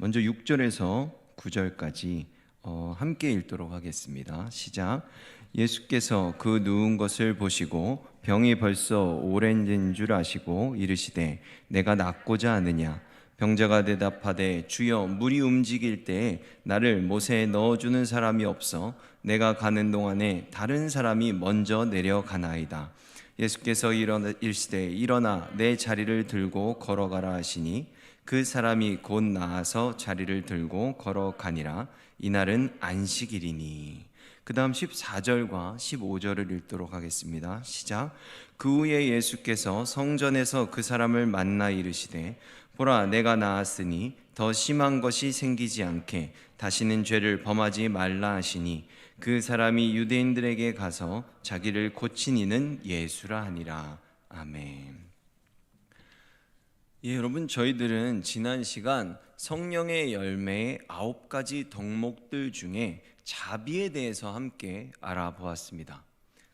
먼저 6절에서 9절까지 함께 읽도록 하겠습니다. 시작. 예수께서 그 누운 것을 보시고 병이 벌써 오랜 된 줄 아시고 이르시되 내가 낫고자 하느냐. 병자가 대답하되 주여, 물이 움직일 때에 나를 못에 넣어주는 사람이 없어 내가 가는 동안에 다른 사람이 먼저 내려가나이다. 예수께서 이르시되 일어나 내 자리를 들고 걸어가라 하시니 그 사람이 곧 나아서 자리를 들고 걸어가니라. 이날은 안식일이니. 그 다음 14절과 15절을 읽도록 하겠습니다. 시작. 그 후에 예수께서 성전에서 그 사람을 만나 이르시되 보라, 내가 나았으니 더 심한 것이 생기지 않게 다시는 죄를 범하지 말라 하시니 그 사람이 유대인들에게 가서 자기를 고친 이는 예수라 하니라. 아멘. 여러분, 저희들은 지난 시간 성령의 열매의 9가지 덕목들 중에 자비에 대해서 함께 알아보았습니다.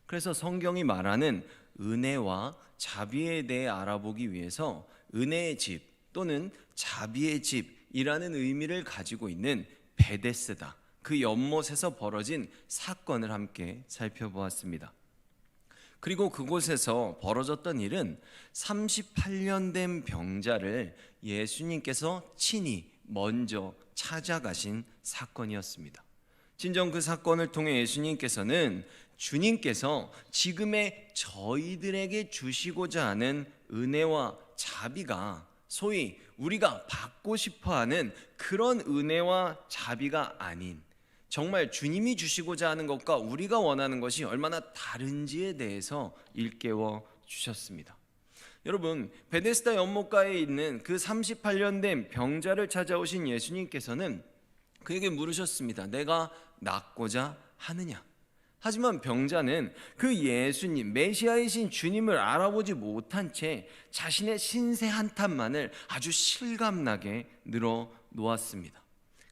그래서 성경이 말하는 은혜와 자비에 대해 알아보기 위해서 은혜의 집 또는 자비의 집이라는 의미를 가지고 있는 베데스다, 그 연못에서 벌어진 사건을 함께 살펴보았습니다. 그리고 그곳에서 벌어졌던 일은 38년 된 병자를 예수님께서 친히 먼저 찾아가신 사건이었습니다. 진정 그 사건을 통해 예수님께서는 주님께서 지금의 저희들에게 주시고자 하는 은혜와 자비가 소위 우리가 받고 싶어하는 그런 은혜와 자비가 아닌, 정말 주님이 주시고자 하는 것과 우리가 원하는 것이 얼마나 다른지에 대해서 일깨워 주셨습니다. 여러분, 베데스다 연못가에 있는 그 38년 된 병자를 찾아오신 예수님께서는 그에게 물으셨습니다. 내가 낫고자 하느냐? 하지만 병자는 그 예수님, 메시아이신 주님을 알아보지 못한 채 자신의 신세 한탄만을 아주 실감나게 늘어놓았습니다.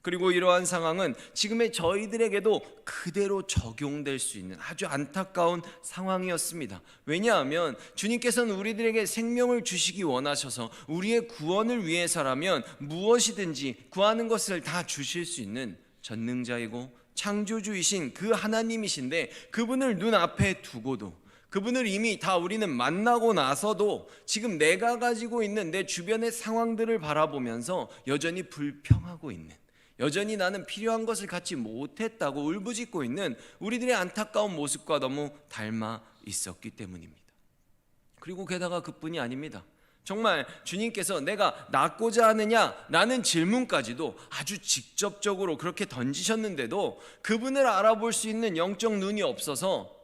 그리고 이러한 상황은 지금의 저희들에게도 그대로 적용될 수 있는 아주 안타까운 상황이었습니다. 왜냐하면 주님께서는 우리들에게 생명을 주시기 원하셔서 우리의 구원을 위해서라면 무엇이든지 구하는 것을 다 주실 수 있는 전능자이고 창조주이신 그 하나님이신데, 그분을 눈앞에 두고도, 그분을 이미 다 우리는 만나고 나서도 지금 내가 가지고 있는 내 주변의 상황들을 바라보면서 여전히 불평하고 있는, 여전히 나는 필요한 것을 갖지 못했다고 울부짖고 있는 우리들의 안타까운 모습과 너무 닮아 있었기 때문입니다. 그리고 게다가 그뿐이 아닙니다. 정말 주님께서 내가 낫고자 하느냐 라는 질문까지도 아주 직접적으로 그렇게 던지셨는데도 그분을 알아볼 수 있는 영적 눈이 없어서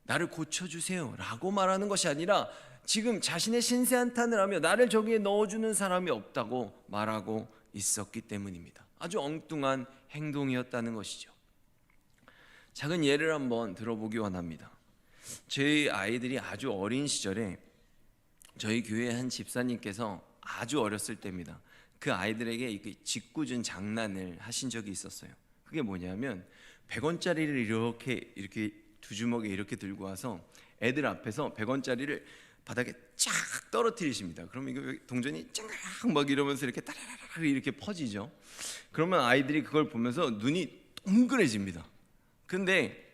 나를 고쳐주세요 라고 말하는 것이 아니라 지금 자신의 신세 한탄을 하며 나를 저기에 넣어주는 사람이 없다고 말하고 있었기 때문입니다. 아주 엉뚱한 행동이었다는 것이죠. 작은 예를 한번 들어보기 원합니다. 저희 아이들이 아주 어린 시절에 저희 교회 한 집사님께서 아주 어렸을 때입니다. 그 아이들에게 짓궂은 장난을 하신 적이 있었어요. 그게 뭐냐면 100원짜리를 이렇게 두 주먹에 이렇게 들고 와서 애들 앞에서 100원짜리를 바닥에 쫙 떨어뜨리십니다. 그러면 이거 동전이 짱 막 이러면서 이렇게 따라라라 이렇게 퍼지죠. 그러면 아이들이 그걸 보면서 눈이 동그래집니다. 근데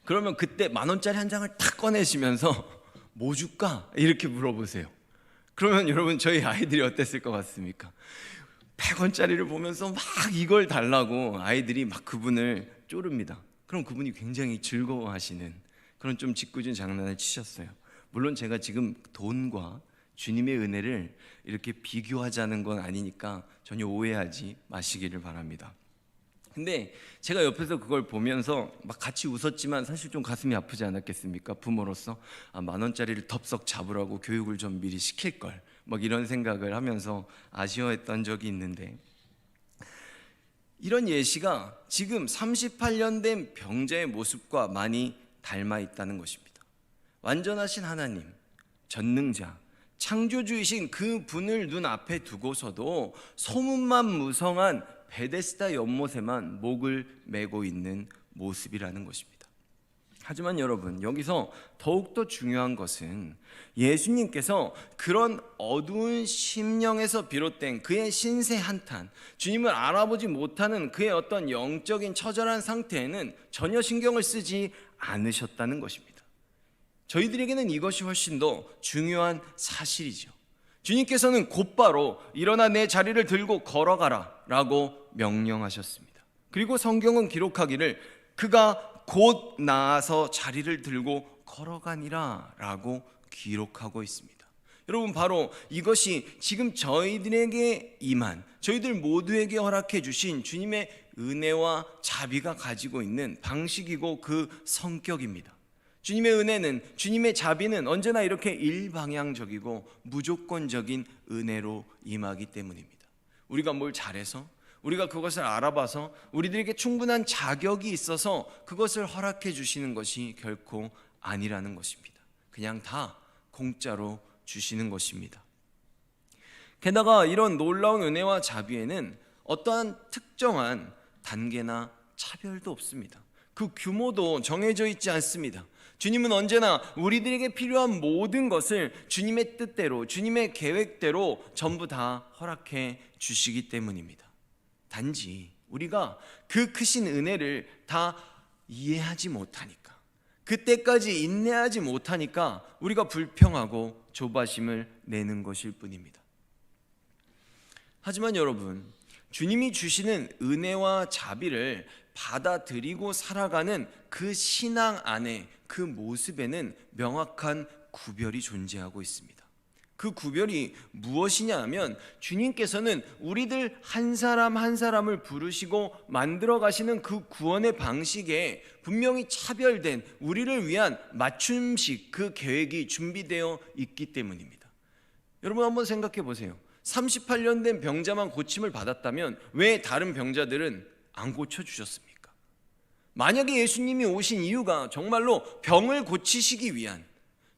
그러면 그때 10,000원짜리 한 장을 탁 꺼내시면서 뭐 줄까? 이렇게 물어보세요. 그러면 여러분, 저희 아이들이 어땠을 것 같습니까? 100원짜리를 보면서 막 이걸 달라고 아이들이 막 그분을 쪼릅니다. 그럼 그분이 굉장히 즐거워하시는 그런 좀 짓궂은 장난을 치셨어요. 물론 제가 지금 돈과 주님의 은혜를 이렇게 비교하자는 건 아니니까 전혀 오해하지 마시기를 바랍니다. 근데 제가 옆에서 그걸 보면서 막 같이 웃었지만 사실 좀 가슴이 아프지 않았겠습니까? 부모로서 10,000원짜리를 덥석 잡으라고 교육을 좀 미리 시킬걸, 막 이런 생각을 하면서 아쉬워했던 적이 있는데, 이런 예시가 지금 38년 된 병자의 모습과 많이 닮아 있다는 것입니다. 완전하신 하나님, 전능자, 창조주이신 그 분을 눈앞에 두고서도 소문만 무성한 베데스다 연못에만 목을 메고 있는 모습이라는 것입니다. 하지만 여러분, 여기서 더욱더 중요한 것은 예수님께서 그런 어두운 심령에서 비롯된 그의 신세 한탄, 주님을 알아보지 못하는 그의 어떤 영적인 처절한 상태에는 전혀 신경을 쓰지 않으셨다는 것입니다. 저희들에게는 이것이 훨씬 더 중요한 사실이죠. 주님께서는 곧바로 일어나 내 자리를 들고 걸어가라 라고 명령하셨습니다. 그리고 성경은 기록하기를 그가 곧 나아서 자리를 들고 걸어가니라 라고 기록하고 있습니다. 여러분, 바로 이것이 지금 저희들에게 임한, 저희들 모두에게 허락해 주신 주님의 은혜와 자비가 가지고 있는 방식이고 그 성격입니다. 주님의 은혜는, 주님의 자비는 언제나 이렇게 일방향적이고 무조건적인 은혜로 임하기 때문입니다. 우리가 뭘 잘해서, 우리가 그것을 알아봐서, 우리들에게 충분한 자격이 있어서 그것을 허락해 주시는 것이 결코 아니라는 것입니다. 그냥 다 공짜로 주시는 것입니다. 게다가 이런 놀라운 은혜와 자비에는 어떠한 특정한 단계나 차별도 없습니다. 그 규모도 정해져 있지 않습니다. 주님은 언제나 우리들에게 필요한 모든 것을 주님의 뜻대로, 주님의 계획대로 전부 다 허락해 주시기 때문입니다. 단지 우리가 그 크신 은혜를 다 이해하지 못하니까, 그때까지 인내하지 못하니까 우리가 불평하고 조바심을 내는 것일 뿐입니다. 하지만 여러분, 주님이 주시는 은혜와 자비를 받아들이고 살아가는 그 신앙 안에, 그 모습에는 명확한 구별이 존재하고 있습니다. 그 구별이 무엇이냐 하면, 주님께서는 우리들 한 사람 한 사람을 부르시고 만들어 가시는 그 구원의 방식에 분명히 차별된 우리를 위한 맞춤식 그 계획이 준비되어 있기 때문입니다. 여러분, 한번 생각해 보세요. 38년 된 병자만 고침을 받았다면 왜 다른 병자들은 안 고쳐주셨습니까? 만약에 예수님이 오신 이유가 정말로 병을 고치시기 위한,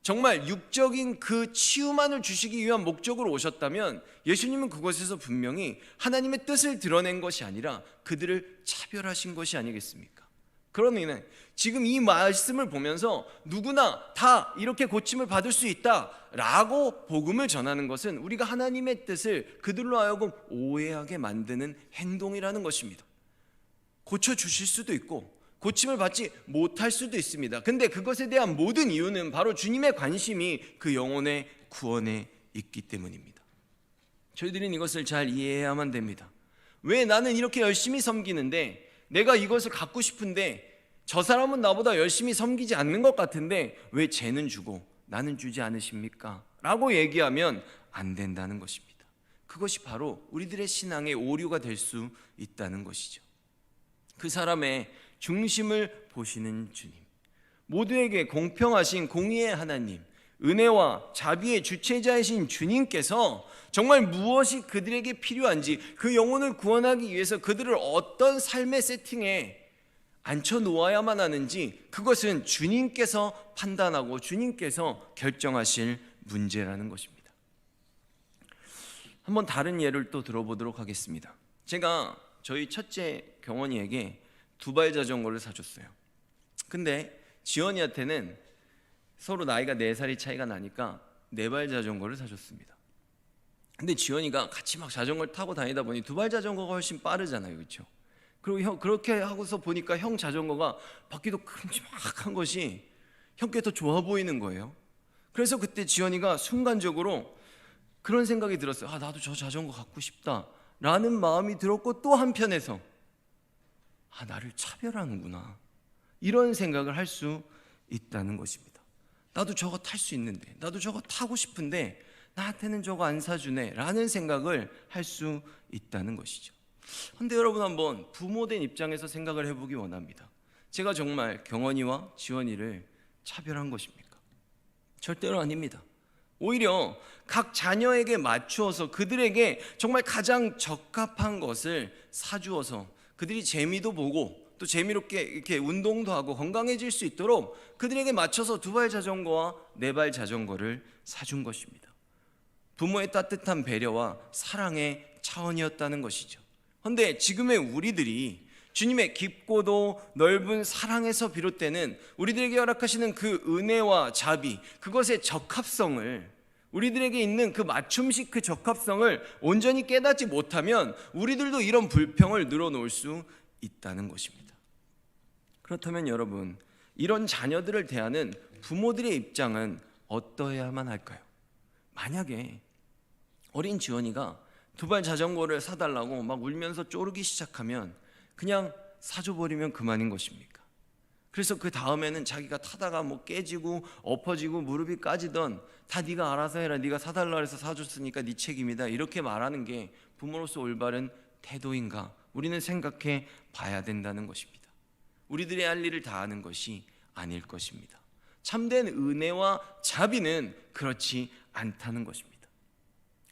정말 육적인 그 치유만을 주시기 위한 목적으로 오셨다면 예수님은 그것에서 분명히 하나님의 뜻을 드러낸 것이 아니라 그들을 차별하신 것이 아니겠습니까? 그러니 지금 이 말씀을 보면서 누구나 다 이렇게 고침을 받을 수 있다라고 복음을 전하는 것은 우리가 하나님의 뜻을 그들로 하여금 오해하게 만드는 행동이라는 것입니다. 고쳐주실 수도 있고 고침을 받지 못할 수도 있습니다. 근데 그것에 대한 모든 이유는 바로 주님의 관심이 그 영혼의 구원에 있기 때문입니다. 저희들은 이것을 잘 이해해야만 됩니다. 왜 나는 이렇게 열심히 섬기는데, 내가 이것을 갖고 싶은데 저 사람은 나보다 열심히 섬기지 않는 것 같은데 왜 쟤는 주고 나는 주지 않으십니까? 라고 얘기하면 안 된다는 것입니다. 그것이 바로 우리들의 신앙의 오류가 될 수 있다는 것이죠. 그 사람의 중심을 보시는 주님, 모두에게 공평하신 공의의 하나님, 은혜와 자비의 주체자이신 주님께서 정말 무엇이 그들에게 필요한지, 그 영혼을 구원하기 위해서 그들을 어떤 삶의 세팅에 앉혀 놓아야만 하는지, 그것은 주님께서 판단하고 주님께서 결정하실 문제라는 것입니다. 한번 다른 예를 또 들어보도록 하겠습니다. 제가 저희 첫째 경원이에게 두발 자전거를 사줬어요. 근데 지원이한테는 서로 나이가 4살이 차이가 나니까 4발 자전거를 사줬습니다. 근데 지원이가 같이 막 자전거를 타고 다니다 보니 두발 자전거가 훨씬 빠르잖아요, 그렇죠? 그리고 그렇게 하고서 보니까 형 자전거가 바퀴도 큼지막한 것이 형께 더 좋아 보이는 거예요. 그래서 그때 지원이가 순간적으로 그런 생각이 들었어요. 나도 저 자전거 갖고 싶다 라는 마음이 들었고, 또 한편에서 나를 차별하는구나, 이런 생각을 할 수 있다는 것입니다. 나도 저거 탈 수 있는데, 나도 저거 타고 싶은데 나한테는 저거 안 사주네 라는 생각을 할 수 있다는 것이죠. 그런데 여러분, 한번 부모된 입장에서 생각을 해보기 원합니다. 제가 정말 경원이와 지원이를 차별한 것입니까? 절대로 아닙니다. 오히려 각 자녀에게 맞추어서 그들에게 정말 가장 적합한 것을 사주어서 그들이 재미도 보고 또 재미롭게 이렇게 운동도 하고 건강해질 수 있도록 그들에게 맞춰서 2발 자전거와 4발 자전거를 사준 것입니다. 부모의 따뜻한 배려와 사랑의 차원이었다는 것이죠. 그런데 지금의 우리들이 주님의 깊고도 넓은 사랑에서 비롯되는 우리들에게 허락하시는 그 은혜와 자비, 그것의 적합성을, 우리들에게 있는 그 맞춤식 그 적합성을 온전히 깨닫지 못하면 우리들도 이런 불평을 늘어놓을 수 있다는 것입니다. 그렇다면 여러분, 이런 자녀들을 대하는 부모들의 입장은 어떠해야만 할까요? 만약에 어린 지원이가 두발 자전거를 사달라고 막 울면서 쪼르기 시작하면 그냥 사줘버리면 그만인 것입니까? 그래서 그 다음에는 자기가 타다가 뭐 깨지고 엎어지고 무릎이 까지던 다 네가 알아서 해라, 네가 사달라 해서 사줬으니까 네 책임이다, 이렇게 말하는 게 부모로서 올바른 태도인가? 우리는 생각해 봐야 된다는 것입니다. 우리들의 할 일을 다하는 것이 아닐 것입니다. 참된 은혜와 자비는 그렇지 않다는 것입니다.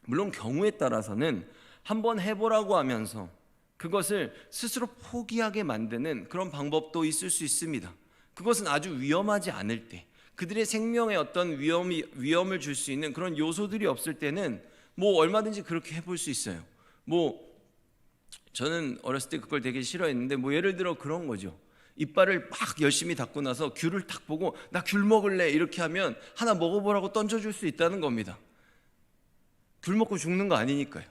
물론 경우에 따라서는 한번 해보라고 하면서 그것을 스스로 포기하게 만드는 그런 방법도 있을 수 있습니다. 그것은 아주 위험하지 않을 때, 그들의 생명에 어떤 위험을 줄 수 있는 그런 요소들이 없을 때는 뭐 얼마든지 그렇게 해볼 수 있어요. 뭐 저는 어렸을 때 그걸 되게 싫어했는데, 뭐 예를 들어 그런 거죠. 이빨을 막 열심히 닦고 나서 귤을 딱 보고 나 귤 먹을래 이렇게 하면 하나 먹어보라고 던져줄 수 있다는 겁니다. 귤 먹고 죽는 거 아니니까요.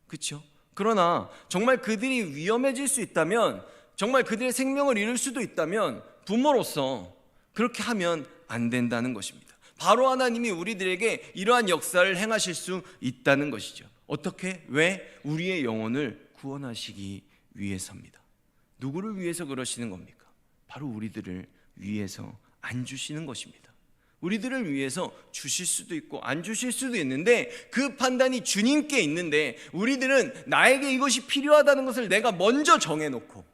그렇죠? 그러나 정말 그들이 위험해질 수 있다면, 정말 그들의 생명을 잃을 수도 있다면 부모로서 그렇게 하면 안 된다는 것입니다. 바로 하나님이 우리들에게 이러한 역사를 행하실 수 있다는 것이죠. 어떻게? 왜? 우리의 영혼을 구원하시기 위해서입니다. 누구를 위해서 그러시는 겁니까? 바로 우리들을 위해서 안 주시는 것입니다. 우리들을 위해서 주실 수도 있고 안 주실 수도 있는데 그 판단이 주님께 있는데, 우리들은 나에게 이것이 필요하다는 것을 내가 먼저 정해놓고,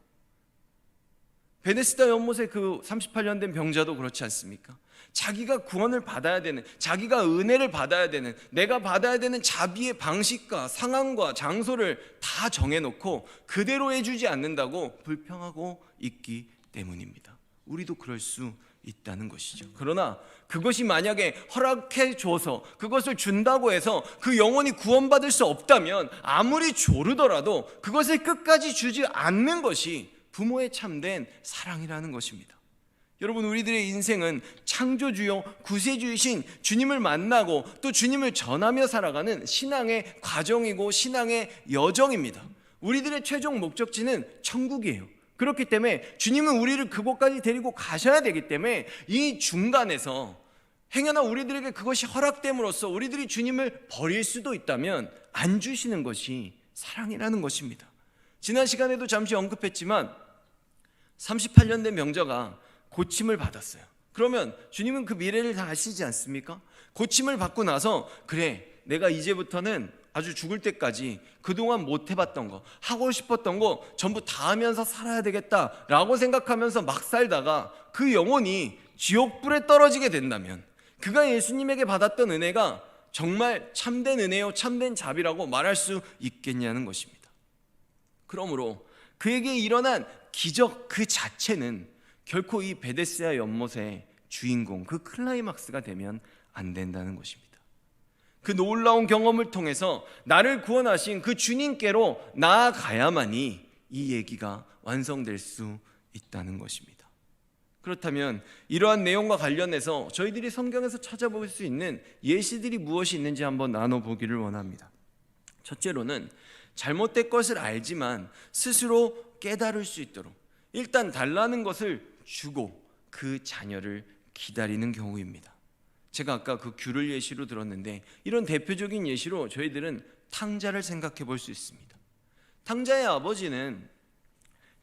베데스다 연못의 그 38년 된 병자도 그렇지 않습니까? 자기가 구원을 받아야 되는, 자기가 은혜를 받아야 되는, 내가 받아야 되는 자비의 방식과 상황과 장소를 다 정해놓고 그대로 해주지 않는다고 불평하고 있기 때문입니다. 우리도 그럴 수 있다는 것이죠. 그러나 그것이 만약에 허락해 줘서 그것을 준다고 해서 그 영혼이 구원받을 수 없다면, 아무리 조르더라도 그것을 끝까지 주지 않는 것이 부모의 참된 사랑이라는 것입니다. 여러분, 우리들의 인생은 창조주요 구세주이신 주님을 만나고 또 주님을 전하며 살아가는 신앙의 과정이고 신앙의 여정입니다. 우리들의 최종 목적지는 천국이에요. 그렇기 때문에 주님은 우리를 그곳까지 데리고 가셔야 되기 때문에 이 중간에서 행여나 우리들에게 그것이 허락됨으로써 우리들이 주님을 버릴 수도 있다면 안 주시는 것이 사랑이라는 것입니다. 지난 시간에도 잠시 언급했지만 38년 된 병자가 고침을 받았어요. 그러면 주님은 그 미래를 다 아시지 않습니까? 고침을 받고 나서, 그래, 내가 이제부터는 아주 죽을 때까지 그동안 못 해봤던 거, 하고 싶었던 거 전부 다 하면서 살아야 되겠다라고 생각하면서 막 살다가 그 영혼이 지옥불에 떨어지게 된다면, 그가 예수님에게 받았던 은혜가 정말 참된 은혜요, 참된 자비라고 말할 수 있겠냐는 것입니다. 그러므로 그에게 일어난 기적 그 자체는 결코 이 베데스다 연못의 주인공, 그 클라이막스가 되면 안 된다는 것입니다. 그 놀라운 경험을 통해서 나를 구원하신 그 주님께로 나아가야만이 이 얘기가 완성될 수 있다는 것입니다. 그렇다면 이러한 내용과 관련해서 저희들이 성경에서 찾아볼 수 있는 예시들이 무엇이 있는지 한번 나눠보기를 원합니다. 첫째로는 잘못된 것을 알지만 스스로 깨달을 수 있도록 일단 달라는 것을 주고 그 자녀를 기다리는 경우입니다. 제가 아까 그 귤을 예시로 들었는데, 이런 대표적인 예시로 저희들은 탕자를 생각해 볼 수 있습니다. 탕자의 아버지는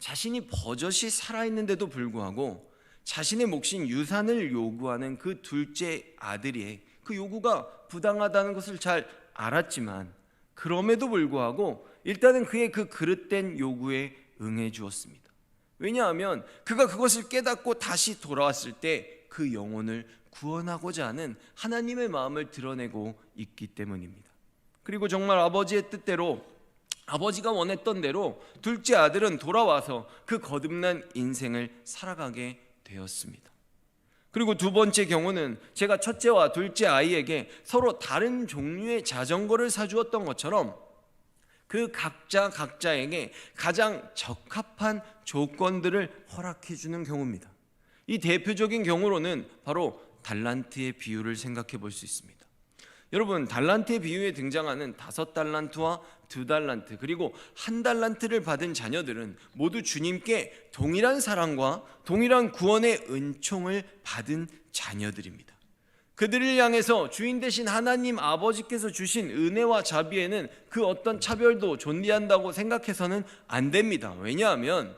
자신이 버젓이 살아있는데도 불구하고 자신의 몫인 유산을 요구하는 그 둘째 아들의 그 요구가 부당하다는 것을 잘 알았지만, 그럼에도 불구하고 일단은 그의 그 그릇된 요구에 응해 주었습니다. 왜냐하면 그가 그것을 깨닫고 다시 돌아왔을 때 그 영혼을 구원하고자 하는 하나님의 마음을 드러내고 있기 때문입니다. 그리고 정말 아버지의 뜻대로, 아버지가 원했던 대로 둘째 아들은 돌아와서 그 거듭난 인생을 살아가게 되었습니다. 그리고 두 번째 경우는 제가 첫째와 둘째 아이에게 서로 다른 종류의 자전거를 사주었던 것처럼 그 각자에게 가장 적합한 조건들을 허락해 주는 경우입니다. 이 대표적인 경우로는 바로 달란트의 비유를 생각해 볼 수 있습니다. 여러분, 달란트의 비유에 등장하는 5달란트와 2달란트 그리고 1달란트를 받은 자녀들은 모두 주님께 동일한 사랑과 동일한 구원의 은총을 받은 자녀들입니다. 그들을 향해서 주인 되신 하나님 아버지께서 주신 은혜와 자비에는 그 어떤 차별도 존재한다고 생각해서는 안 됩니다. 왜냐하면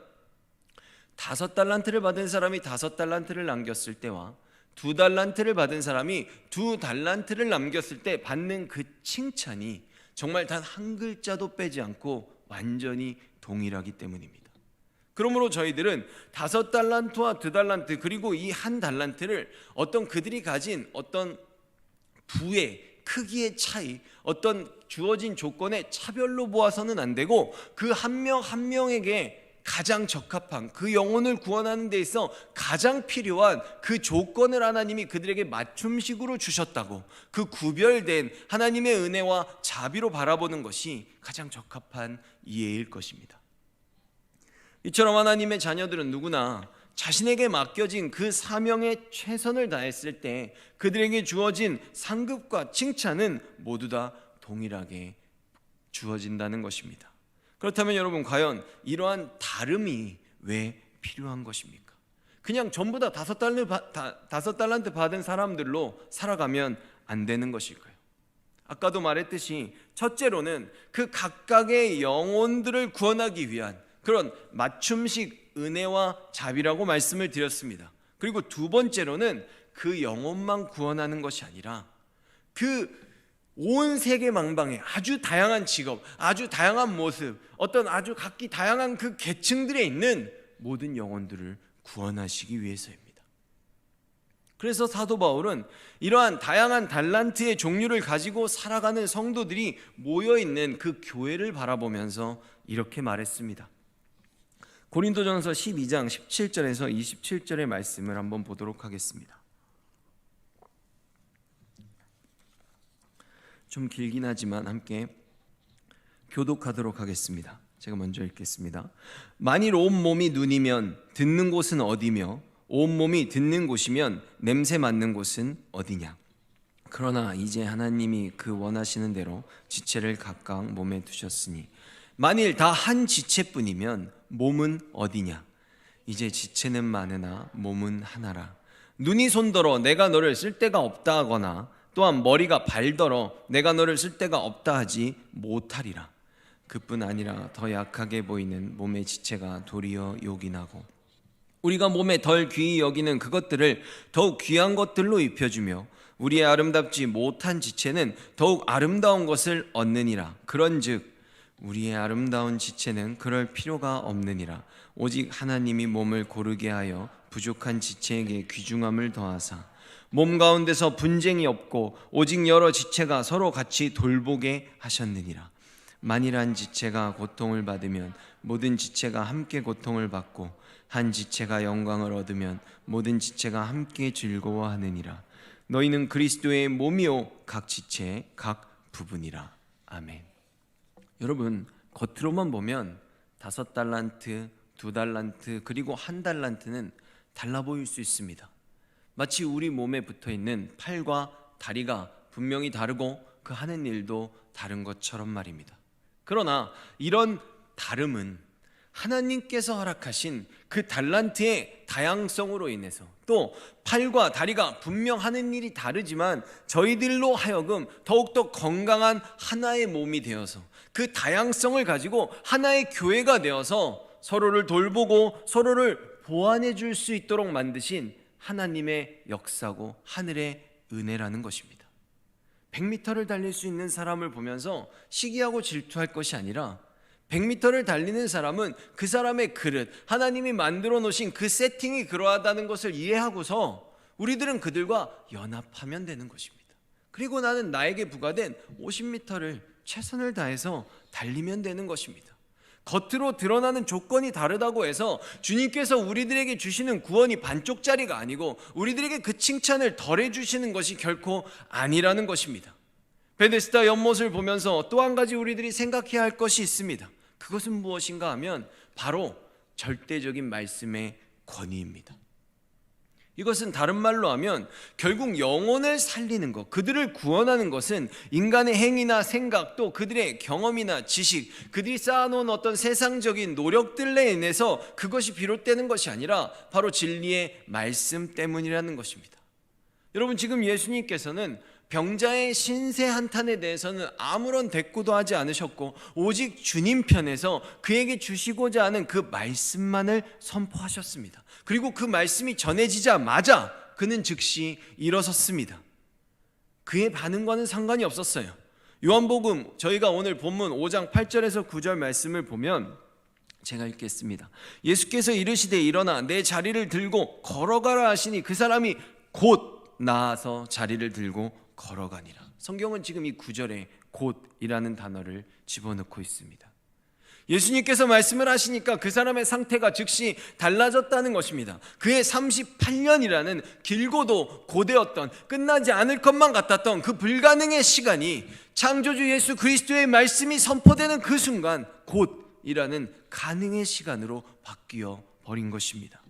5달란트를 받은 사람이 5달란트를 남겼을 때와 2달란트를 받은 사람이 2달란트를 남겼을 때 받는 그 칭찬이 정말 단 한 글자도 빼지 않고 완전히 동일하기 때문입니다. 그러므로 저희들은 5달란트와 2달란트 그리고 이 1달란트를 어떤 그들이 가진 어떤 부의 크기의 차이, 어떤 주어진 조건의 차별로 보아서는 안 되고 그 한 명 한 명에게 가장 적합한, 그 영혼을 구원하는 데 있어 가장 필요한 그 조건을 하나님이 그들에게 맞춤식으로 주셨다고, 그 구별된 하나님의 은혜와 자비로 바라보는 것이 가장 적합한 이해일 것입니다. 이처럼 하나님의 자녀들은 누구나 자신에게 맡겨진 그 사명에 최선을 다했을 때 그들에게 주어진 상급과 칭찬은 모두 다 동일하게 주어진다는 것입니다. 그렇다면 여러분, 과연 이러한 다름이 왜 필요한 것입니까? 그냥 전부 다 5달란트 받은 사람들로 살아가면 안 되는 것일까요? 아까도 말했듯이 첫째로는 그 각각의 영혼들을 구원하기 위한 그런 맞춤식 은혜와 자비라고 말씀을 드렸습니다. 그리고 두 번째로는 그 영혼만 구원하는 것이 아니라 그 온 세계 망방에 아주 다양한 직업, 아주 다양한 모습, 어떤 아주 각기 다양한 그 계층들에 있는 모든 영혼들을 구원하시기 위해서입니다. 그래서 사도 바울은 이러한 다양한 달란트의 종류를 가지고 살아가는 성도들이 모여있는 그 교회를 바라보면서 이렇게 말했습니다. 고린도전서 12장 17절에서 27절의 말씀을 한번 보도록 하겠습니다. 좀 길긴 하지만 함께 교독하도록 하겠습니다. 제가 먼저 읽겠습니다. 만일 온 몸이 눈이면 듣는 곳은 어디며 온 몸이 듣는 곳이면 냄새 맡는 곳은 어디냐. 그러나 이제 하나님이 그 원하시는 대로 지체를 각각 몸에 두셨으니 만일 다 한 지체뿐이면 몸은 어디냐. 이제 지체는 많으나 몸은 하나라. 눈이 손더러 내가 너를 쓸 데가 없다 하거나 또한 머리가 발더러 내가 너를 쓸 데가 없다 하지 못하리라. 그뿐 아니라 더 약하게 보이는 몸의 지체가 도리어 요긴하고 우리가 몸에 덜 귀히 여기는 그것들을 더욱 귀한 것들로 입혀주며 우리의 아름답지 못한 지체는 더욱 아름다운 것을 얻느니라. 그런즉 우리의 아름다운 지체는 그럴 필요가 없느니라. 오직 하나님이 몸을 고르게 하여 부족한 지체에게 귀중함을 더하사 몸 가운데서 분쟁이 없고 오직 여러 지체가 서로 같이 돌보게 하셨느니라. 만일 한 지체가 고통을 받으면 모든 지체가 함께 고통을 받고 한 지체가 영광을 얻으면 모든 지체가 함께 즐거워하느니라. 너희는 그리스도의 몸이요 각 지체의 각 부분이라. 아멘. 여러분, 겉으로만 보면 5달란트, 2달란트 그리고 1달란트는 달라 보일 수 있습니다. 마치 우리 몸에 붙어있는 팔과 다리가 분명히 다르고 그 하는 일도 다른 것처럼 말입니다. 그러나 이런 다름은 하나님께서 허락하신 그 달란트의 다양성으로 인해서 또 팔과 다리가 분명 하는 일이 다르지만 저희들로 하여금 더욱더 건강한 하나의 몸이 되어서 그 다양성을 가지고 하나의 교회가 되어서 서로를 돌보고 서로를 보완해 줄 수 있도록 만드신 하나님의 역사고 하늘의 은혜라는 것입니다. 100m를 달릴 수 있는 사람을 보면서 시기하고 질투할 것이 아니라 100m를 달리는 사람은 그 사람의 그릇, 하나님이 만들어 놓으신 그 세팅이 그러하다는 것을 이해하고서 우리들은 그들과 연합하면 되는 것입니다. 그리고 나는 나에게 부과된 50m를 최선을 다해서 달리면 되는 것입니다. 겉으로 드러나는 조건이 다르다고 해서 주님께서 우리들에게 주시는 구원이 반쪽짜리가 아니고 우리들에게 그 칭찬을 덜해 주시는 것이 결코 아니라는 것입니다. 베데스다 연못을 보면서 또 한 가지 우리들이 생각해야 할 것이 있습니다. 그것은 무엇인가 하면 바로 절대적인 말씀의 권위입니다. 이것은 다른 말로 하면 결국 영혼을 살리는 것, 그들을 구원하는 것은 인간의 행위나 생각, 또 그들의 경험이나 지식, 그들이 쌓아놓은 어떤 세상적인 노력들에 인해서 그것이 비롯되는 것이 아니라 바로 진리의 말씀 때문이라는 것입니다. 여러분, 지금 예수님께서는 병자의 신세 한탄에 대해서는 아무런 대꾸도 하지 않으셨고 오직 주님 편에서 그에게 주시고자 하는 그 말씀만을 선포하셨습니다. 그리고 그 말씀이 전해지자마자 그는 즉시 일어섰습니다. 그의 반응과는 상관이 없었어요. 요한복음 저희가 오늘 본문 5장 8절에서 9절 말씀을 보면 제가 읽겠습니다. 예수께서 이르시되 일어나 내 자리를 들고 걸어가라 하시니 그 사람이 곧 나아서 자리를 들고 걸어가니라. 성경은 지금 이 구절에 곧이라는 단어를 집어넣고 있습니다. 예수님께서 말씀을 하시니까 그 사람의 상태가 즉시 달라졌다는 것입니다. 그의 38년이라는 길고도 고되었던, 끝나지 않을 것만 같았던 그 불가능의 시간이 창조주 예수 그리스도의 말씀이 선포되는 그 순간 곧이라는 가능의 시간으로 바뀌어 버린 것입니다.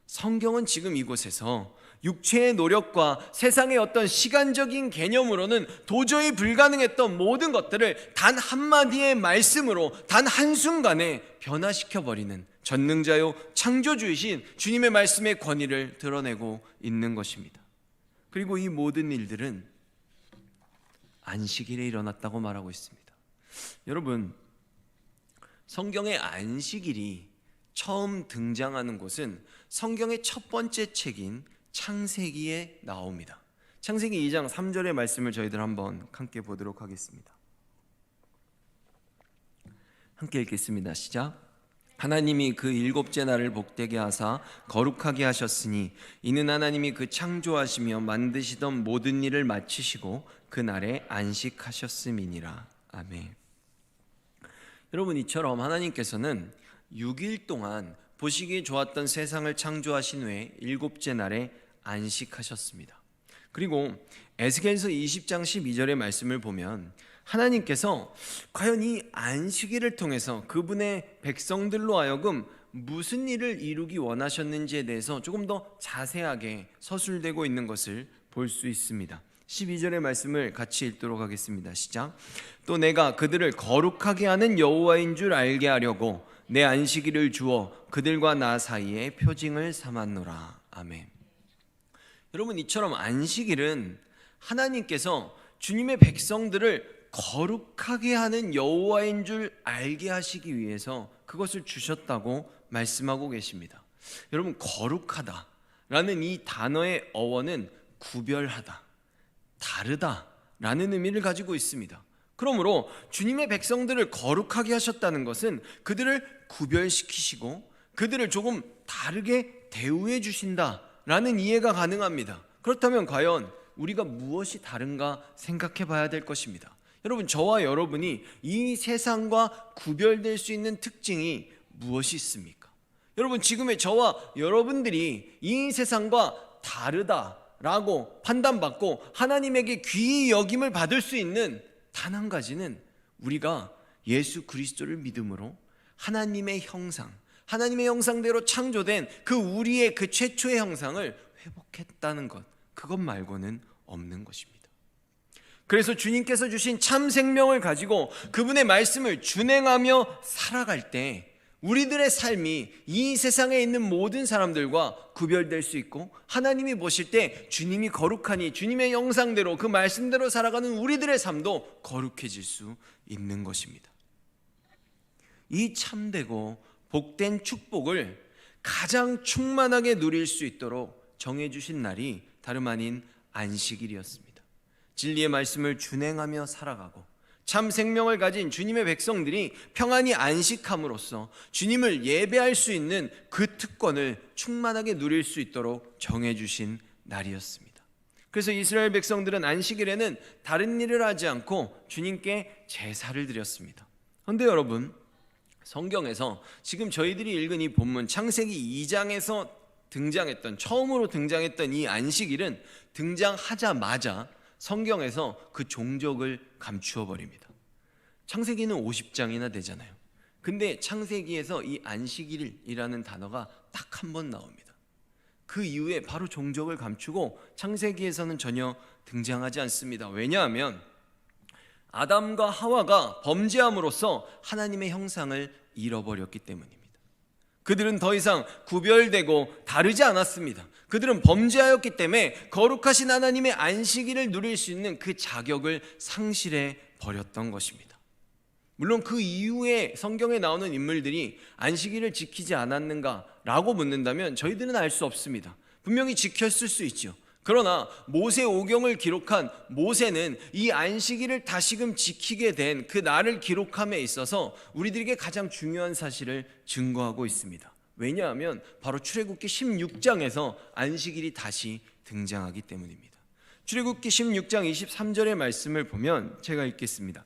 성경은 지금 이곳에서 육체의 노력과 세상의 어떤 시간적인 개념으로는 도저히 불가능했던 모든 것들을 단 한마디의 말씀으로 단 한순간에 변화시켜버리는 전능자요 창조주이신 주님의 말씀의 권위를 드러내고 있는 것입니다. 그리고 이 모든 일들은 안식일에 일어났다고 말하고 있습니다. 여러분, 성경의 안식일이 처음 등장하는 곳은 성경의 첫 번째 책인 창세기에 나옵니다. 창세기 2장 3절의 말씀을 저희들 한번 함께 보도록 하겠습니다. 함께 읽겠습니다. 시작. 하나님이 그 일곱째 날을 복되게 하사 거룩하게 하셨으니 이는 하나님이 그 창조하시며 만드시던 모든 일을 마치시고 그 날에 안식하셨음이니라. 아멘. 여러분, 이처럼 하나님께서는 6일 동안 보시기에 좋았던 세상을 창조하신 후에 일곱째 날에 안식하셨습니다. 그리고 에스겔서 20장 12절의 말씀을 보면 하나님께서 과연 이 안식일을 통해서 그분의 백성들로 하여금 무슨 일을 이루기 원하셨는지에 대해서 조금 더 자세하게 서술되고 있는 것을 볼 수 있습니다. 12절의 말씀을 같이 읽도록 하겠습니다. 시작. 또 내가 그들을 거룩하게 하는 여호와인 줄 알게 하려고 내 안식일을 주어 그들과 나 사이에 표징을 삼았노라. 아멘. 여러분, 이처럼 안식일은 하나님께서 주님의 백성들을 거룩하게 하는 여호와인 줄 알게 하시기 위해서 그것을 주셨다고 말씀하고 계십니다. 여러분, 거룩하다라는 이 단어의 어원은 구별하다, 다르다라는 의미를 가지고 있습니다. 그러므로 주님의 백성들을 거룩하게 하셨다는 것은 그들을 구별시키시고 그들을 조금 다르게 대우해 주신다라는 이해가 가능합니다. 그렇다면 과연 우리가 무엇이 다른가 생각해 봐야 될 것입니다. 여러분, 저와 여러분이 이 세상과 구별될 수 있는 특징이 무엇이 있습니까? 여러분, 지금의 저와 여러분들이 이 세상과 다르다라고 판단받고 하나님에게 귀히 여김을 받을 수 있는 단 한 가지는 우리가 예수 그리스도를 믿음으로 하나님의 형상, 하나님의 형상대로 창조된 그 우리의 그 최초의 형상을 회복했다는 것, 그것 말고는 없는 것입니다. 그래서 주님께서 주신 참 생명을 가지고 그분의 말씀을 준행하며 살아갈 때 우리들의 삶이 이 세상에 있는 모든 사람들과 구별될 수 있고, 하나님이 보실 때 주님이 거룩하니 주님의 형상대로 그 말씀대로 살아가는 우리들의 삶도 거룩해질 수 있는 것입니다. 이 참되고 복된 축복을 가장 충만하게 누릴 수 있도록 정해주신 날이 다름 아닌 안식일이었습니다. 진리의 말씀을 준행하며 살아가고 참 생명을 가진 주님의 백성들이 평안히 안식함으로써 주님을 예배할 수 있는 그 특권을 충만하게 누릴 수 있도록 정해주신 날이었습니다. 그래서 이스라엘 백성들은 안식일에는 다른 일을 하지 않고 주님께 제사를 드렸습니다. 그런데 여러분, 성경에서 지금 저희들이 읽은 이 본문 창세기 2장에서 처음으로 등장했던 이 안식일은 등장하자마자 성경에서 그 종족을 감추어 버립니다. 창세기는 50장이나 되잖아요. 근데 창세기에서 이 안식일이라는 단어가 딱 한 번 나옵니다. 그 이후에 바로 종족을 감추고 창세기에서는 전혀 등장하지 않습니다. 왜냐하면 아담과 하와가 범죄함으로써 하나님의 형상을 잃어버렸기 때문입니다. 그들은 더 이상 구별되고 다르지 않았습니다. 그들은 범죄하였기 때문에 거룩하신 하나님의 안식일을 누릴 수 있는 그 자격을 상실해 버렸던 것입니다. 물론 그 이후에 성경에 나오는 인물들이 안식일을 지키지 않았는가라고 묻는다면 저희들은 알 수 없습니다. 분명히 지켰을 수 있죠. 그러나 모세오경을 기록한 모세는 이 안식일을 다시금 지키게 된 그 날을 기록함에 있어서 우리들에게 가장 중요한 사실을 증거하고 있습니다. 왜냐하면 바로 출애굽기 16장에서 안식일이 다시 등장하기 때문입니다. 출애굽기 16장 23절의 말씀을 보면 제가 읽겠습니다.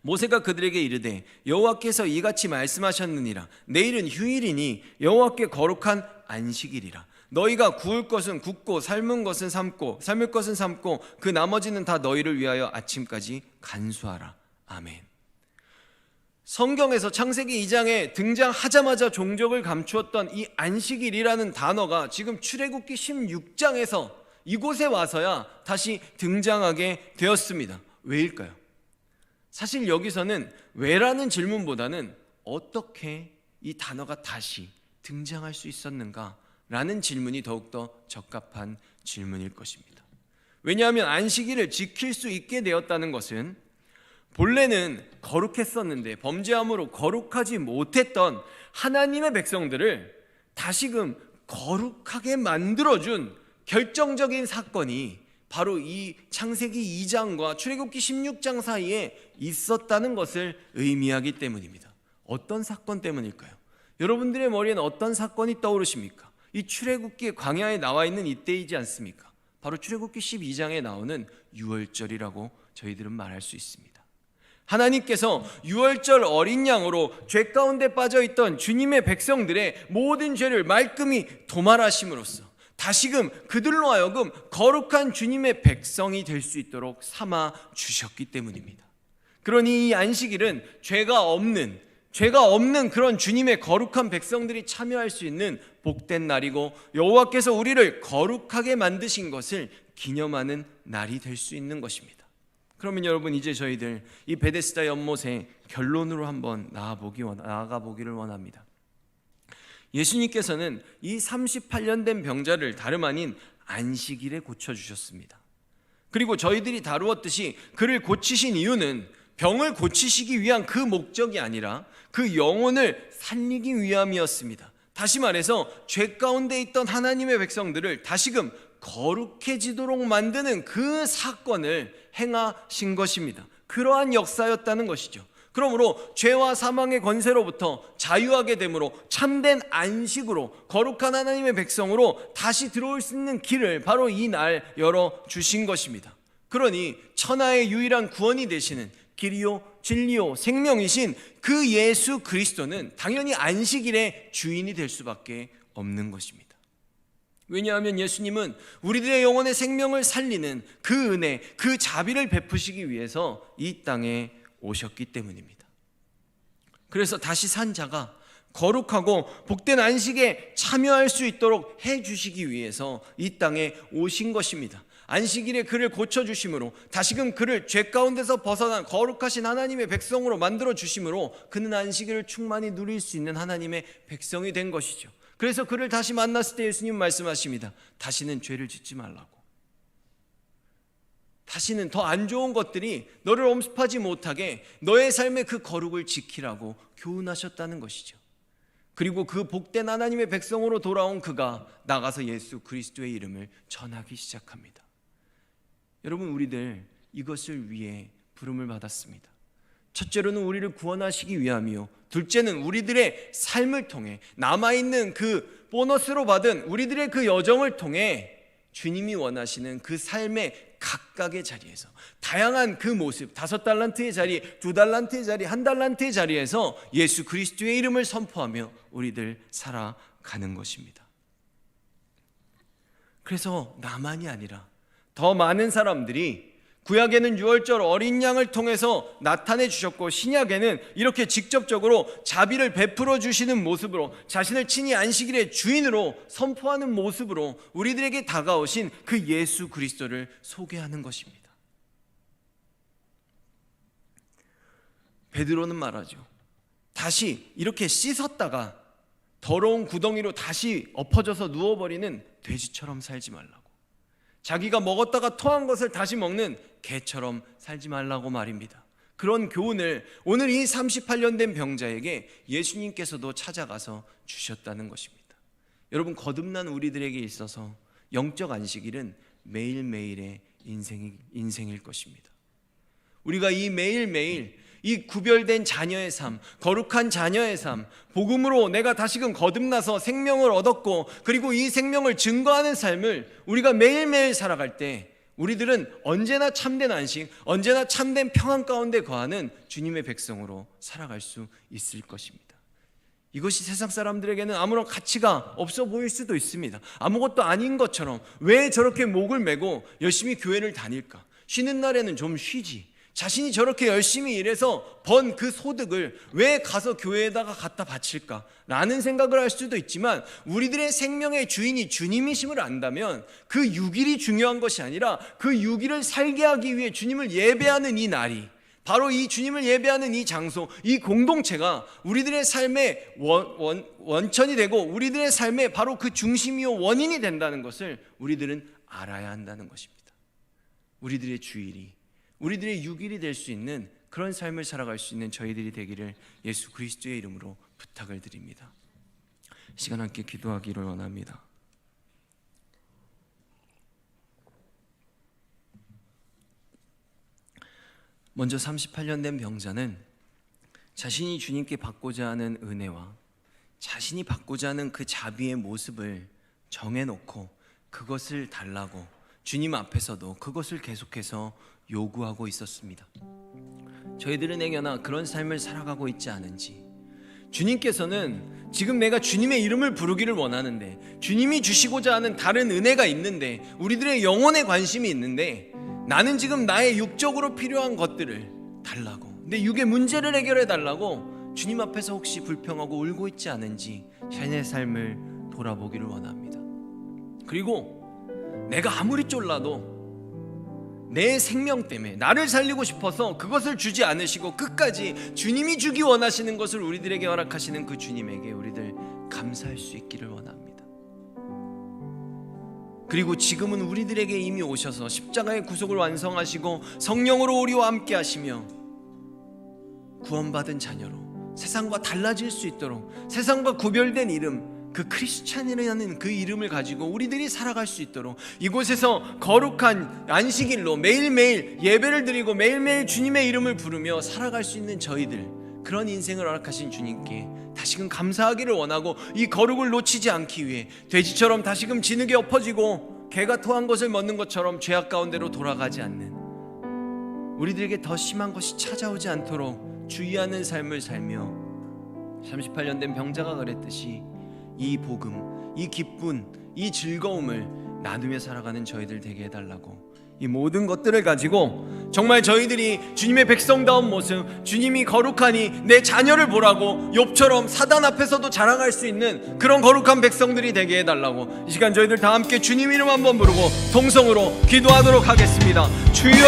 모세가 그들에게 이르되 여호와께서 이같이 말씀하셨느니라. 내일은 휴일이니 여호와께 거룩한 안식일이라. 너희가 구울 것은 굽고 삶은 것은 삶을 것은 삶고 그 나머지는 다 너희를 위하여 아침까지 간수하라. 아멘. 성경에서 창세기 2장에 등장하자마자 종족을 감추었던 이 안식일이라는 단어가 지금 출애굽기 16장에서 이곳에 와서야 다시 등장하게 되었습니다. 왜일까요? 사실 여기서는 왜라는 질문보다는 어떻게 이 단어가 다시 등장할 수 있었는가 라는 질문이 더욱더 적합한 질문일 것입니다. 왜냐하면 안식일을 지킬 수 있게 되었다는 것은 본래는 거룩했었는데 범죄함으로 거룩하지 못했던 하나님의 백성들을 다시금 거룩하게 만들어준 결정적인 사건이 바로 이 창세기 2장과 출애굽기 16장 사이에 있었다는 것을 의미하기 때문입니다. 어떤 사건 때문일까요? 여러분들의 머리에는 어떤 사건이 떠오르십니까? 이 출애굽기 광야에 나와 있는 이때이지 않습니까? 바로 출애굽기 12장에 나오는 유월절이라고 저희들은 말할 수 있습니다. 하나님께서 유월절 어린 양으로 죄 가운데 빠져있던 주님의 백성들의 모든 죄를 말끔히 도말하심으로써 다시금 그들로 하여금 거룩한 주님의 백성이 될 수 있도록 삼아 주셨기 때문입니다. 그러니 이 안식일은 죄가 없는 그런 주님의 거룩한 백성들이 참여할 수 있는 복된 날이고 여호와께서 우리를 거룩하게 만드신 것을 기념하는 날이 될 수 있는 것입니다. 그러면 여러분, 이제 저희들 이 베데스다 연못의 결론으로 한번 나아가 보기를 원합니다. 예수님께서는 이 38년 된 병자를 다름 아닌 안식일에 고쳐주셨습니다. 그리고 저희들이 다루었듯이 그를 고치신 이유는 병을 고치시기 위한 그 목적이 아니라 그 영혼을 살리기 위함이었습니다. 다시 말해서 죄 가운데 있던 하나님의 백성들을 다시금 거룩해지도록 만드는 그 사건을 행하신 것입니다. 그러한 역사였다는 것이죠. 그러므로 죄와 사망의 권세로부터 자유하게 되므로 참된 안식으로 거룩한 하나님의 백성으로 다시 들어올 수 있는 길을 바로 이 날 열어주신 것입니다. 그러니 천하의 유일한 구원이 되시는 길이요 진리요 생명이신 그 예수 그리스도는 당연히 안식일의 주인이 될 수밖에 없는 것입니다. 왜냐하면 예수님은 우리들의 영혼의 생명을 살리는 그 은혜, 그 자비를 베푸시기 위해서 이 땅에 오셨기 때문입니다. 그래서 다시 산 자가 거룩하고 복된 안식에 참여할 수 있도록 해주시기 위해서 이 땅에 오신 것입니다. 안식일에 그를 고쳐주심으로 다시금 그를 죄 가운데서 벗어난 거룩하신 하나님의 백성으로 만들어주심으로 그는 안식일을 충만히 누릴 수 있는 하나님의 백성이 된 것이죠. 그래서 그를 다시 만났을 때 예수님 말씀하십니다. 다시는 죄를 짓지 말라고. 다시는 더 안 좋은 것들이 너를 엄습하지 못하게 너의 삶의 그 거룩을 지키라고 교훈하셨다는 것이죠. 그리고 그 복된 하나님의 백성으로 돌아온 그가 나가서 예수 그리스도의 이름을 전하기 시작합니다. 여러분, 우리들 이것을 위해 부름을 받았습니다. 첫째로는 우리를 구원하시기 위함이요, 둘째는 우리들의 삶을 통해 남아있는 그 보너스로 받은 우리들의 그 여정을 통해 주님이 원하시는 그 삶의 각각의 자리에서 다양한 그 모습, 5달란트의 자리, 2달란트의 자리, 1달란트의 자리에서 예수 그리스도의 이름을 선포하며 우리들 살아가는 것입니다. 그래서 나만이 아니라 더 많은 사람들이 구약에는 유월절 어린 양을 통해서 나타내 주셨고, 신약에는 이렇게 직접적으로 자비를 베풀어 주시는 모습으로, 자신을 친히 안식일의 주인으로 선포하는 모습으로 우리들에게 다가오신 그 예수 그리스도를 소개하는 것입니다. 베드로는 말하죠. 다시 이렇게 씻었다가 더러운 구덩이로 다시 엎어져서 누워버리는 돼지처럼 살지 말라고, 자기가 먹었다가 토한 것을 다시 먹는 개처럼 살지 말라고 말입니다. 그런 교훈을 오늘 이 38년 된 병자에게 예수님께서도 찾아가서 주셨다는 것입니다. 여러분, 거듭난 우리들에게 있어서 영적 안식일은 매일매일의 인생일 것입니다. 우리가 이 매일매일 이 구별된 자녀의 삶, 거룩한 자녀의 삶, 복음으로 내가 다시금 거듭나서 생명을 얻었고, 그리고 이 생명을 증거하는 삶을 우리가 매일매일 살아갈 때 우리들은 언제나 참된 안식, 언제나 참된 평안 가운데 거하는 주님의 백성으로 살아갈 수 있을 것입니다. 이것이 세상 사람들에게는 아무런 가치가 없어 보일 수도 있습니다. 아무것도 아닌 것처럼 왜 저렇게 목을 메고 열심히 교회를 다닐까? 쉬는 날에는 좀 쉬지. 자신이 저렇게 열심히 일해서 번 그 소득을 왜 가서 교회에다가 갖다 바칠까? 라는 생각을 할 수도 있지만, 우리들의 생명의 주인이 주님이심을 안다면 그 6일이 중요한 것이 아니라 그 6일을 살게 하기 위해 주님을 예배하는 이 날이, 바로 이 주님을 예배하는 이 장소, 이 공동체가 우리들의 삶의 원천이 되고 우리들의 삶의 바로 그 중심이요 원인이 된다는 것을 우리들은 알아야 한다는 것입니다. 우리들의 주일이, 우리들의 6일이 될 수 있는 그런 삶을 살아갈 수 있는 저희들이 되기를 예수 그리스도의 이름으로 부탁을 드립니다. 시간 함께 기도하기를 원합니다. 먼저 38년 된 병자는 자신이 주님께 받고자 하는 은혜와 자신이 받고자 하는 그 자비의 모습을 정해놓고 그것을 달라고 주님 앞에서도 그것을 계속해서 요구하고 있었습니다. 저희들은 행여나 그런 삶을 살아가고 있지 않은지, 주님께서는 지금 내가 주님의 이름을 부르기를 원하는데, 주님이 주시고자 하는 다른 은혜가 있는데, 우리들의 영혼에 관심이 있는데, 나는 지금 나의 육적으로 필요한 것들을 달라고, 내 육의 문제를 해결해 달라고 주님 앞에서 혹시 불평하고 울고 있지 않은지 자신의 삶을 돌아보기를 원합니다. 그리고 내가 아무리 쫄라도 내 생명 때문에 나를 살리고 싶어서 그것을 주지 않으시고 끝까지 주님이 주기 원하시는 것을 우리들에게 허락하시는 그 주님에게 우리들 감사할 수 있기를 원합니다. 그리고 지금은 우리들에게 이미 오셔서 십자가의 구속을 완성하시고 성령으로 우리와 함께 하시며 구원받은 자녀로 세상과 달라질 수 있도록, 세상과 구별된 이름, 그 크리스찬이라는 그 이름을 가지고 우리들이 살아갈 수 있도록, 이곳에서 거룩한 안식일로 매일매일 예배를 드리고 매일매일 주님의 이름을 부르며 살아갈 수 있는 저희들, 그런 인생을 허락하신 주님께 다시금 감사하기를 원하고, 이 거룩을 놓치지 않기 위해 돼지처럼 다시금 진흙에 엎어지고 개가 토한 것을 먹는 것처럼 죄악 가운데로 돌아가지 않는, 우리들에게 더 심한 것이 찾아오지 않도록 주의하는 삶을 살며 38년 된 병자가 그랬듯이 이 복음, 이 기쁨, 이 즐거움을 나누며 살아가는 저희들 되게 해달라고, 이 모든 것들을 가지고 정말 저희들이 주님의 백성다운 모습, 주님이 거룩하니 내 자녀를 보라고 욥처럼 사단 앞에서도 자랑할 수 있는 그런 거룩한 백성들이 되게 해달라고, 이 시간 저희들 다 함께 주님 이름 한번 부르고 통성으로 기도하도록 하겠습니다. 주여,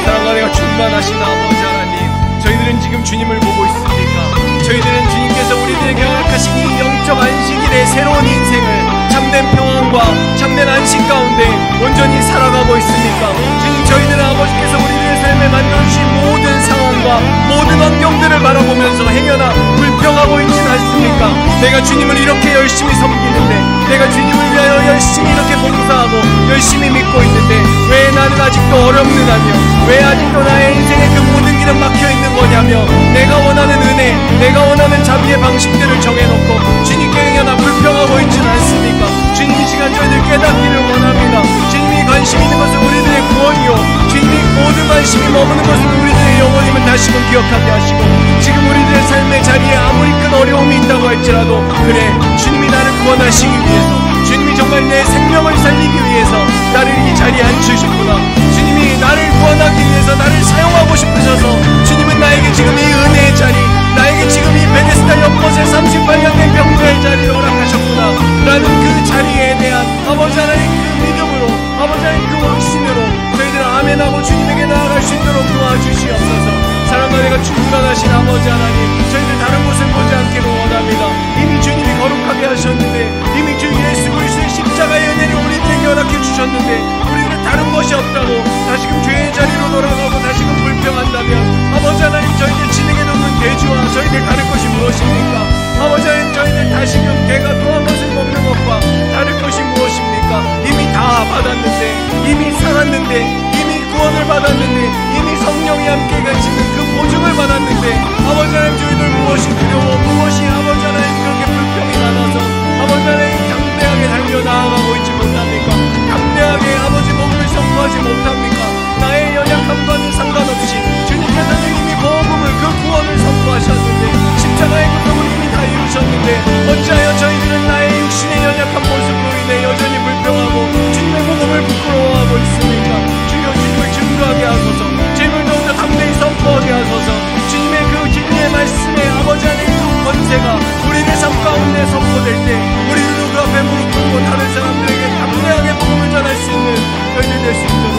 사랑과 은혜가 충만하신 아버지 하나님, 저희들은 지금 주님을 보고 있습니까? 저희들은 주님께서 우리들에게 허락하신 이 영적 안식일의 새로운 인생을 참된 평안과 참된 안식 가운데 온전히 살아가고 있습니까? 주님, 저희들은 아버지께서 우리들의 삶에 만들어주신 모든 상황과 모든 환경들을 바라보면서 행여나 불평하고 있진 않습니까? 내가 주님을 이렇게 열심히 섬기는데, 내가 주님을 위하여 열심히 이렇게 봉사하고 열심히 믿고 있는데 왜 나는 아직도 어렵느냐며, 왜 아직도 나의 인생에 그 모든 길은 막혀있는 거냐며, 내가 원하는 은혜, 내가 원하는 자비의 방식들을 정해놓고 주님께 행여나 불평하고 있진 않습니까? 주님, 이 시간 저희들 깨닫기를 원합니다. 주님이 관심 있는 것은 우리들의 구원이요, 주님이 모든 관심이 머무는 것은 우리들의 영혼임을 다시금 기억하게 하시고, 지금 우리들의 삶의 자리에 아무리 큰 어려움이 있다고 할지라도, 그래, 주님이 나를 구원하시기 위해서, 주님이 정말 내 생명을 살리기 위해서 나를 이 자리에 앉히셨구나. 주님이 나를 구원하기 위해서 나를 사용하고 싶으셔서 주님은 나에게 지금 이 은혜의 자리, 나에게 지금 이 베데스다 연못의 38년 된 병자의 자리를 허락하셨구나 라는 그 자리에 대한 아버지 하나님 그 믿음으로, 아버지 하나님 그 확신으로 저희들 아멘하고 주님에게 나아갈 수 있도록 도와주시옵소서. 사랑과 은혜가 충만하신 아버지 하나님, 저희들 다른 곳을 보지 않기를 원합니다. 이미 주님이 거룩하게 하셨는데, 이미 주 예수 그리스도의 십자가의 은혜를 우리들에게 허락해 주셨는데, 우리는 다른 것이 없다고 다시금 죄의 자리로 돌아가고 다시금 불평한다면, 아버지 하나님, 저희들 진에게 놓는 대주와 저희들 다를 것이 무엇입니까? 아버지 하나님, 저희들 다시금 개가 또 한 것을 먹는 것과 다를 것이 무엇입니까? 이미 다 받았는데, 이미 살았는데, 이미 구원을 받았는데, 이미 성령이 함께 가시는 그 보증을 받았는데, 아버지 하나님, 저희들 무엇이 두려워, 무엇이 아버지 하나님 그렇게 불평이 많아서 아버지 하나님 담대하게 달려나아가고 있지 못합니까? 담대하게 아버지 복음을 선포하지 못합니까? 나의 연약함과는 상관없이 주님께서는 이미 복음을, 그 구원을 선포하셨는데, 십자가의 구속을 이미 다 이루셨는데, 어찌하여 저희들은 나의 육신의 연약한 모습으로 인해 여전히 불평하고 주님의 복음을 부끄러워하고 있습니까? 주여, 주님을 증거하게 하소서. 주님을 더욱더 담대히 선포하게 하소서. 주님의 그 진리의 말씀에 아버지 하나님 그 권세가 우리의 삶 가운데 선포될 때, 우리들도 그 앞에 무릎 꿇고 다른 사람들에게 담대하게 복음을 전할 수 있는 저희들 될 수 있도록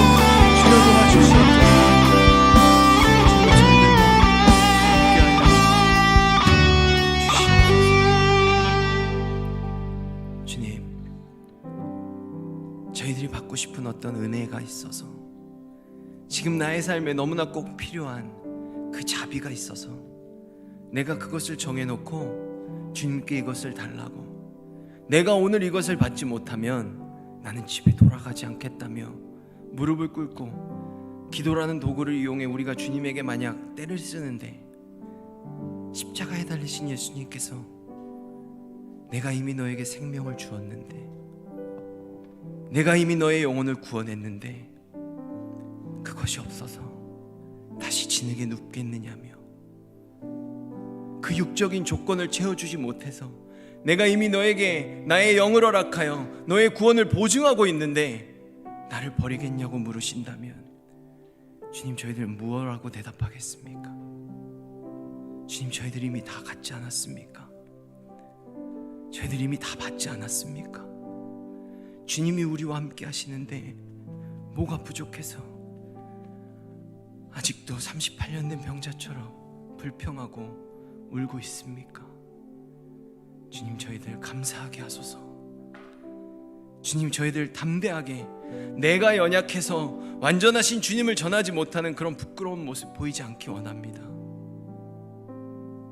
주여 도와주시옵소서. 주님, 저희들이 받고 싶은 어떤 은혜가 있어서, 지금 나의 삶에 너무나 꼭 필요한 그 자비가 있어서 내가 그것을 정해놓고 주님께 이것을 달라고, 내가 오늘 이것을 받지 못하면 나는 집에 돌아가지 않겠다며 무릎을 꿇고 기도라는 도구를 이용해 우리가 주님에게 만약 때를 쓰는데, 십자가에 달리신 예수님께서 내가 이미 너에게 생명을 주었는데, 내가 이미 너의 영혼을 구원했는데 그것이 없어서 다시 진흙에 눕겠느냐며, 그 육적인 조건을 채워주지 못해서 내가 이미 너에게 나의 영을 허락하여 너의 구원을 보증하고 있는데 나를 버리겠냐고 물으신다면, 주님, 저희들 무엇라고 대답하겠습니까? 주님, 저희들이 이미 다 갖지 않았습니까? 저희들이 이미 다 받지 않았습니까? 주님이 우리와 함께 하시는데 뭐가 부족해서 아직도 38년 된 병자처럼 불평하고 울고 있습니까? 주님, 저희들 감사하게 하소서. 주님, 저희들 담대하게 내가 연약해서 완전하신 주님을 전하지 못하는 그런 부끄러운 모습 보이지 않기 원합니다.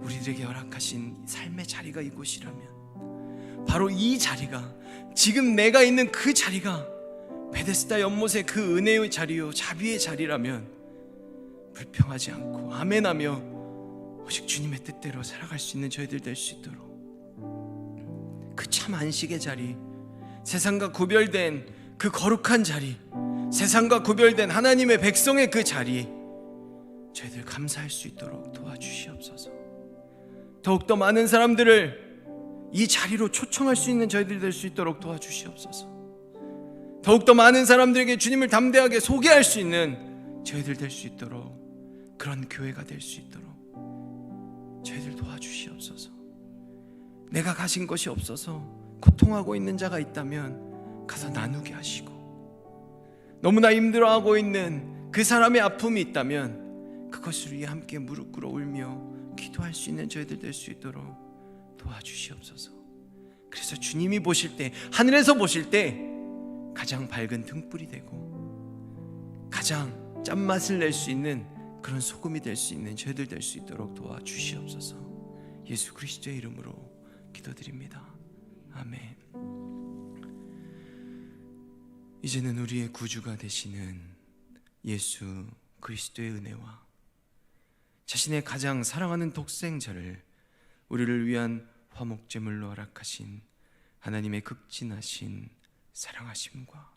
우리들에게 허락하신 삶의 자리가 이곳이라면, 바로 이 자리가, 지금 내가 있는 그 자리가 베데스다 연못의 그 은혜의 자리요, 자비의 자리라면 불평하지 않고 아멘하며 오직 주님의 뜻대로 살아갈 수 있는 저희들 될 수 있도록, 그 참 안식의 자리, 세상과 구별된 그 거룩한 자리, 세상과 구별된 하나님의 백성의 그 자리, 저희들 감사할 수 있도록 도와주시옵소서. 더욱더 많은 사람들을 이 자리로 초청할 수 있는 저희들 될 수 있도록 도와주시옵소서. 더욱더 많은 사람들에게 주님을 담대하게 소개할 수 있는 저희들 될 수 있도록, 그런 교회가 될 수 있도록 저희들 도와주시옵소서. 내가 가진 것이 없어서 고통하고 있는 자가 있다면 가서 나누게 하시고, 너무나 힘들어하고 있는 그 사람의 아픔이 있다면 그것을 위해 함께 무릎 꿇어 울며 기도할 수 있는 저희들 될 수 있도록 도와주시옵소서. 그래서 주님이 보실 때, 하늘에서 보실 때 가장 밝은 등불이 되고 가장 짠맛을 낼 수 있는 그런 소금이 될 수 있는 저희들 될 수 있도록 도와주시옵소서. 예수 그리스도의 이름으로 기도드립니다. 아멘. 이제는 우리의 구주가 되시는 예수 그리스도의 은혜와 자신의 가장 사랑하는 독생자를 우리를 위한 화목제물로 허락하신 하나님의 극진하신 사랑하심과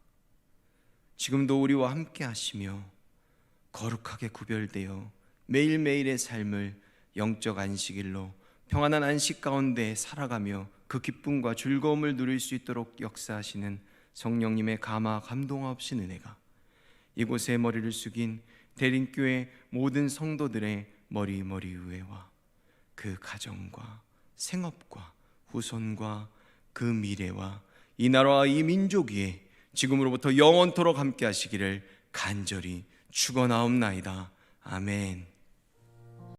지금도 우리와 함께 하시며 거룩하게 구별되어 매일매일의 삶을 영적 안식일로 평안한 안식 가운데 살아가며 그 기쁨과 즐거움을 누릴 수 있도록 역사하시는 성령님의 감화 감동 없인 은혜가 이곳에 머리를 숙인 대림교회 모든 성도들의 머리 위에와 그 가정과 생업과 후손과 그 미래와 이 나라와 이 민족 위에 지금으로부터 영원토록 함께 하시기를 간절히 축원하옵나이다. 아멘.